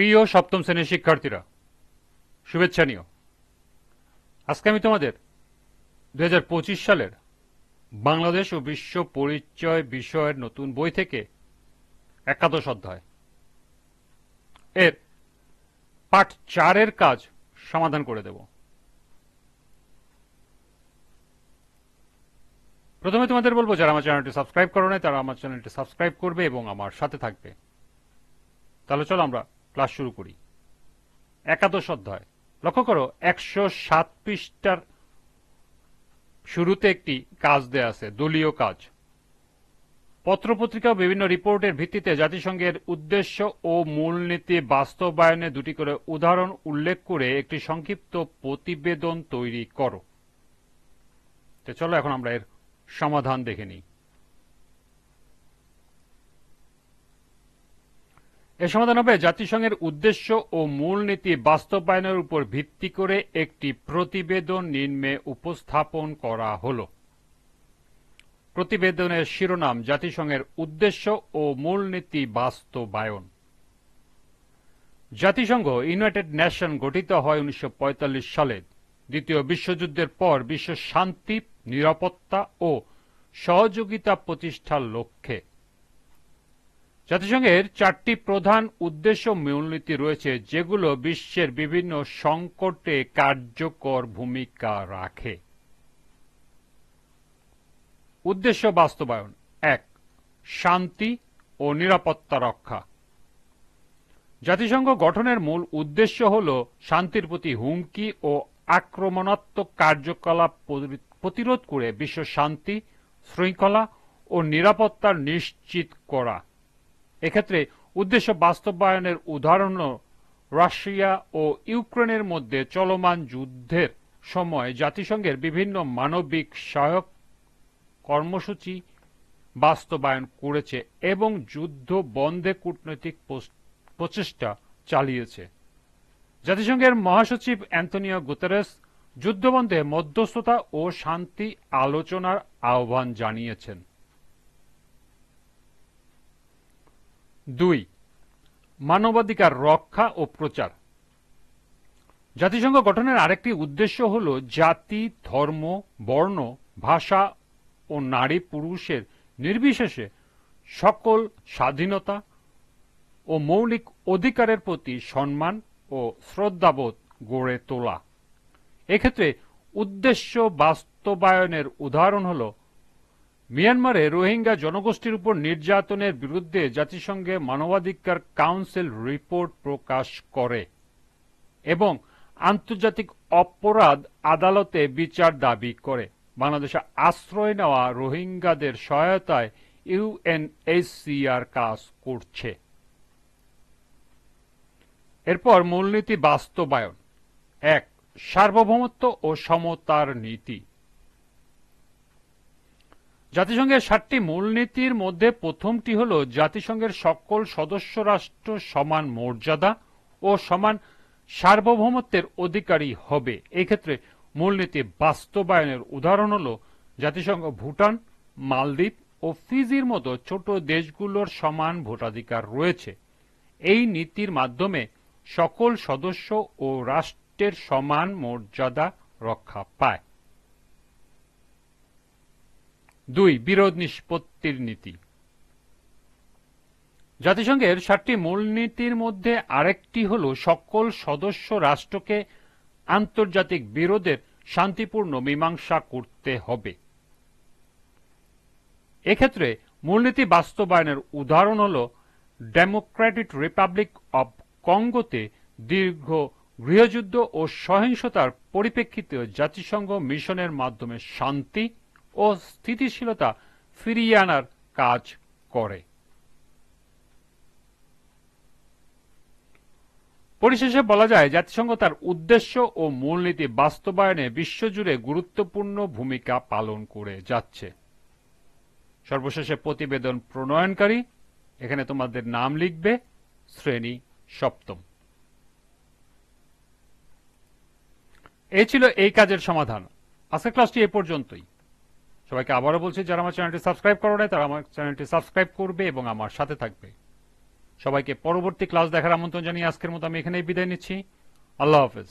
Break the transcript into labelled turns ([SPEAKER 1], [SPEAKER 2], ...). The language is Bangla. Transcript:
[SPEAKER 1] প্রিয় সপ্তম শ্রেণীর শিক্ষার্থীরা, শুভেচ্ছা নিও। আজকে আমি তোমাদের 2025 সালের বাংলাদেশ ও বিশ্ব পরিচয় বিষয়ের নতুন বই থেকে একাদশ অধ্যায় এর পাঠ 4-এর কাজ সমাধান করে দেব। প্রথমে তোমাদের বলবো, যারা আমার চ্যানেলটি সাবস্ক্রাইব করো নাই তারা আমার চ্যানেলটি সাবস্ক্রাইব করবে এবং আমার সাথে থাকবে। তাহলে চলো আমরা ক্লাস শুরু করি। একাদশ অধ্যায়, লক্ষ্য করো 107 পৃষ্ঠার শুরুতে একটি কাজ দেয়া আছে, দলীয় কাজ। পত্রপত্রিকা ও বিভিন্ন রিপোর্টের ভিত্তিতে জাতিসংঘের উদ্দেশ্য ও মূলনীতি বাস্তবায়নে দুটি করে উদাহরণ উল্লেখ করে একটি সংক্ষিপ্ত প্রতিবেদন তৈরি করো। তো চলো এখন আমরা এর সমাধান দেখে নিই। এর সমাধান হবে, জাতিসংঘের উদ্দেশ্য ও মূলনীতি বাস্তবায়নের উপর ভিত্তি করে একটি প্রতিবেদন নিম্নে উপস্থাপন করা হলো। প্রতিবেদনের শিরোনাম, জাতিসংঘের উদ্দেশ্য ও মূলনীতি বাস্তবায়ন। জাতিসংঘ ইউনাইটেড নেশন গঠিত হয় 1945 সালে। দ্বিতীয় বিশ্বযুদ্ধের পর বিশ্ব শান্তি, নিরাপত্তা ও সহযোগিতা প্রতিষ্ঠার লক্ষ্যে জাতিসংঘের 4টি প্রধান উদ্দেশ্য মূলনীতি রয়েছে, যেগুলো বিশ্বের বিভিন্ন সংকটে কার্যকর ভূমিকা রাখে। উদ্দেশ্য বাস্তবায়ন: 1. শান্তি ও নিরাপত্তা রক্ষা। জাতিসংঘ গঠনের মূল উদ্দেশ্য হল শান্তির প্রতি হুমকি ও আক্রমণাত্মক কার্যকলাপ প্রতিরোধ করে বিশ্ব শান্তি, শৃঙ্খলা ও নিরাপত্তা নিশ্চিত করা। এক্ষেত্রে উদ্দেশ্য বাস্তবায়নের উদাহরণ রাশিয়া ও ইউক্রেনের মধ্যে চলমান যুদ্ধের সময় জাতিসংঘের বিভিন্ন মানবিক সহায়ক কর্মসূচি বাস্তবায়ন করেছে এবং যুদ্ধ বন্ধে কূটনৈতিক প্রচেষ্টা চালিয়েছে। জাতিসংঘের মহাসচিব অ্যান্তোনিও গুতেরেস যুদ্ধবন্ধে মধ্যস্থতা ও শান্তি আলোচনার আহ্বান জানিয়েছেন। 2. মানবাধিকার রক্ষা ও প্রচার। জাতিসংঘ গঠনের আরেকটি উদ্দেশ্য হল জাতি, ধর্ম, বর্ণ, ভাষা ও নারী পুরুষের নির্বিশেষে সকল স্বাধীনতা ও মৌলিক অধিকারের প্রতি সম্মান ও শ্রদ্ধাবোধ গড়ে তোলা। এক্ষেত্রে উদ্দেশ্য বাস্তবায়নের উদাহরণ হল মিয়ানমারে রোহিঙ্গা জনগোষ্ঠীর উপর নির্যাতনের বিরুদ্ধে জাতিসংঘে মানবাধিকার কাউন্সিল রিপোর্ট প্রকাশ করে এবং আন্তর্জাতিক অপরাধ আদালতে বিচার দাবি করে। বাংলাদেশে আশ্রয় নেওয়া রোহিঙ্গাদের সহায়তায় ইউএনএইচসিআর কাজ করছে। এরপর মূলনীতি বাস্তবায়ন: 1. সার্বভৌমত্ব ও সমতার নীতি। জাতিসংঘের 7টি মূলনীতির মধ্যে প্রথমটি হল জাতিসংঘের সকল সদস্য রাষ্ট্র সমান মর্যাদা ও সমান সার্বভৌমত্বের অধিকারী হবে। এক্ষেত্রে মূলনীতি বাস্তবায়নের উদাহরণ হল জাতিসংঘ ভুটান, মালদ্বীপ ও ফিজির মতো ছোট দেশগুলোর সমান ভোটাধিকার রয়েছে। এই নীতির মাধ্যমে সকল সদস্য ও রাষ্ট্রের সমান মর্যাদা রক্ষা পায়। 2. বিরোধ নিষ্পত্তির নীতি। জাতিসংঘের 7টি মূলনীতির মধ্যে আরেকটি হল সকল সদস্য রাষ্ট্রকে আন্তর্জাতিক বিরোধের শান্তিপূর্ণ মীমাংসা করতে হবে। এক্ষেত্রে মূলনীতি বাস্তবায়নের উদাহরণ হল ডেমোক্রেটিক রিপাবলিক অব কঙ্গোতে দীর্ঘ গৃহযুদ্ধ ও সহিংসতার পরিপ্রেক্ষিতে জাতিসংঘ মিশনের মাধ্যমে শান্তি ও স্থিতিশীলতা ফিরিয়ে আনার কাজ করে। পরিশেষে বলা যায়, জাতিসংঘ তার উদ্দেশ্য ও মূলনীতি বাস্তবায়নে বিশ্বজুড়ে গুরুত্বপূর্ণ ভূমিকা পালন করে যাচ্ছে। সর্বশেষে প্রতিবেদন প্রণয়নকারী, এখানে তোমাদের নাম লিখবে, শ্রেণী সপ্তম। এই ছিল এই কাজের সমাধান। আজকের ক্লাসটি এ পর্যন্তই। সবাইকে আবারও বলছি, যারা আমার চ্যানেলটি সাবস্ক্রাইব করো নাই তারা আমার চ্যানেলটি সাবস্ক্রাইব করবে এবং আমার সাথে থাকবে। সবাইকে পরবর্তী ক্লাস দেখার আমন্ত্রণ জানিয়ে আজকের মতো আমি এখানেই বিদায় নিচ্ছি। আল্লাহ হাফেজ।